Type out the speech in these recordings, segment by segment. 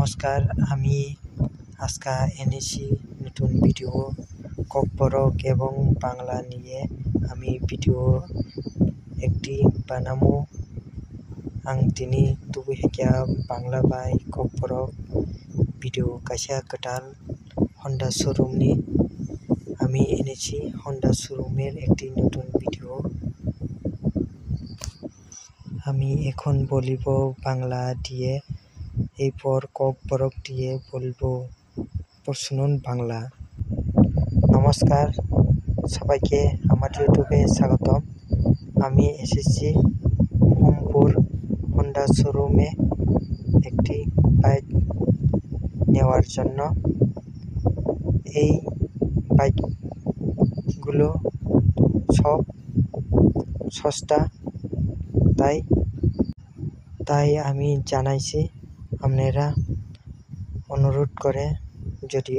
নমস্কার, আমি আজকে এনেছি নতুন ভিডিও ককবরক এবং বাংলা নিয়ে আমি ভিডিও একটি বানাবো। आं दिनै दुबैहायखिया बांला बाय ककबरक भिडिअ कायसा गोदान हन्डा शोरूमनि আমি এনেছি হন্ডা শোরুমের একটি নতুন ভিডিও। আমি এখন বলিব বাংলা দিয়ে, এরপর ককবরক দিয়ে বলবো। শুনুন বাংলা। নমস্কার সবাইকে আমার ইউটিউবে স্বাগতম। আমি এসেছি মোহনপুর হন্ডা শোরুমে একটি বাইক নেওয়ার জন্য। এই বাইকগুলো সব সস্তা, তাই আমি জানাইছি আপনারা অনুরোধ করে যদি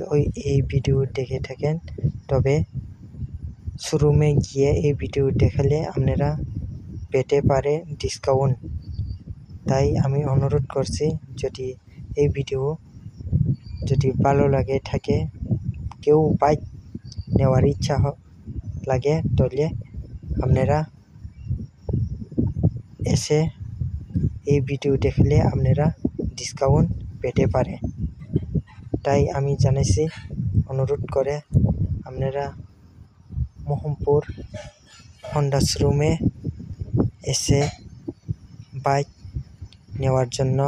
এই ভিডিও দেখে থাকেন তবে শোরুমে গিয়ে এই ভিডিও দেখালে আপনারা পেতে পারে ডিসকাউন্ট। তাই আমি অনুরোধ করছি, যদি এই ভিডিও যদি ভালো লাগে থাকে, কেউ বাইক নেওয়ার ইচ্ছা লাগে তাহলে আপনারা এসে এই ভিডিও দেখলে আপনারা ডিসকাউন্ট পেতে পারে। তাই আমি জানাইছি অনুরোধ করে আপনারা মোহনপুর হন্ডা শোরুমে এসে বাইক নেওয়ার জন্য।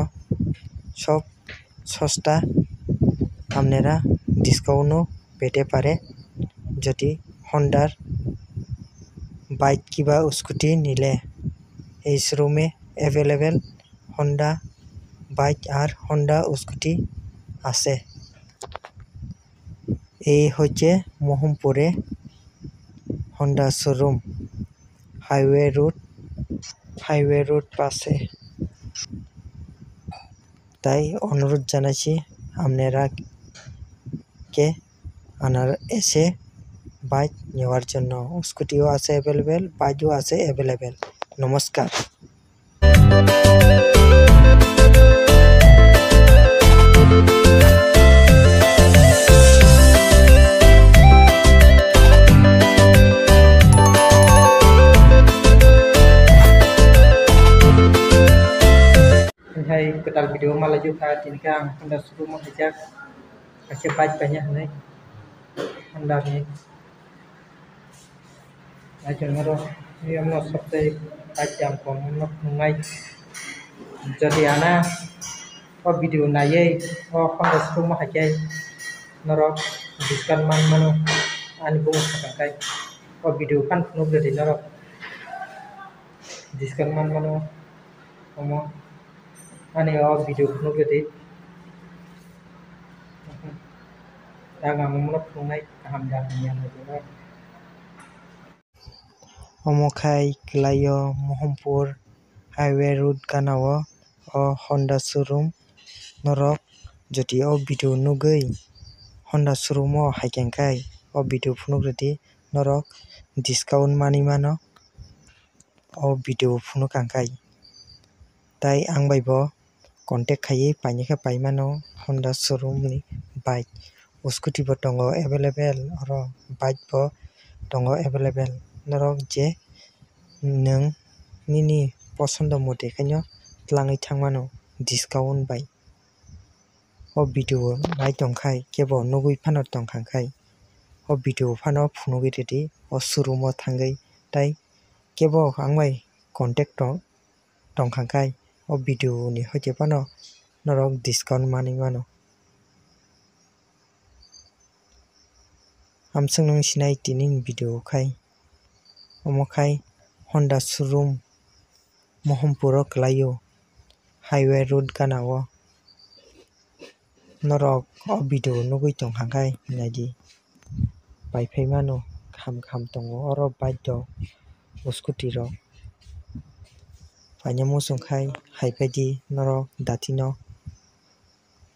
সব সস্তা, আপনারা ডিসকাউন্টও পেতে পারে। যদি হন্ডার বাইক কিংবা স্কুটি নিলে এই শোরুমে অ্যাভেলেবেল হন্ডা বাইক আর হন্ডা স্কুটি আছে। এই হচ্ছে মোহনপুরে হন্ডা শোরুম, হাইওয়ে রোড পাশে। তাই অনুরোধ জানাচ্ছি আপনারা কে এসে বাইক নেওয়ার জন্য। স্কুটিও আছে অ্যাভেলেবেল, বাইকও আছে অ্যাভেলেবেল। নমস্কার। Hai ketal video malah juga tinka Honda showroom hajak kasi bike banyak nih Honda nih. Aja ngaro ini amno sabte bike yang kono nungai. Jadi ana video naye Honda showroom hajak ngaro diskan mano ani bunga sakai video kan penuh dari ngaro diskan mano omo ani video penuh gede dagang mulak nungai kaham dagannya gitu. Omokai kelayo Mohompur highway road kanao o Honda showroom norok jodi o video nugui Honda showroom o haikengkai o video penuh gede norok discount mani mano o video penuh kangkai. Tai ang baibo contact khai painike paimano Honda showroom ni bike scooty bo tongo available oro bike bo tongo available norok je nung nini posondo mate khaino tlangai thangmano discount bai o video nai tongkhai kebo nugui phano tongkhangkhai o video phano phunugui redi o showroom o thangai. Tai kebo angbai contact tongkhangkhai o video ni hoite phano norok discount mani mano. Amsung nung sinai tinin video khai omokai Honda showroom Mohompuro kelayo highway road kanao norok o video nugui tongkhangkhai naidi baiphai mano kham tongo oro bike rok scooty rok paine muchungkhai haiphai norok dati no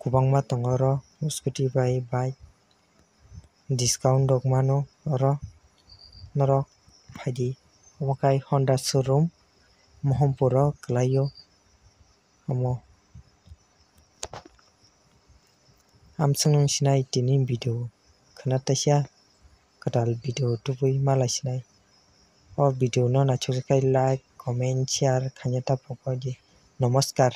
kwbangma tongo oro scooty bai bike discount rok mano oro norok phaidi. Omokai Honda showroom Mohompuro kelayo omo. Amsung nung sinai tini video khwnataisa katal video tubui malai sinai. O video no naithokai like comment share khaina tapoko di. Namaskar.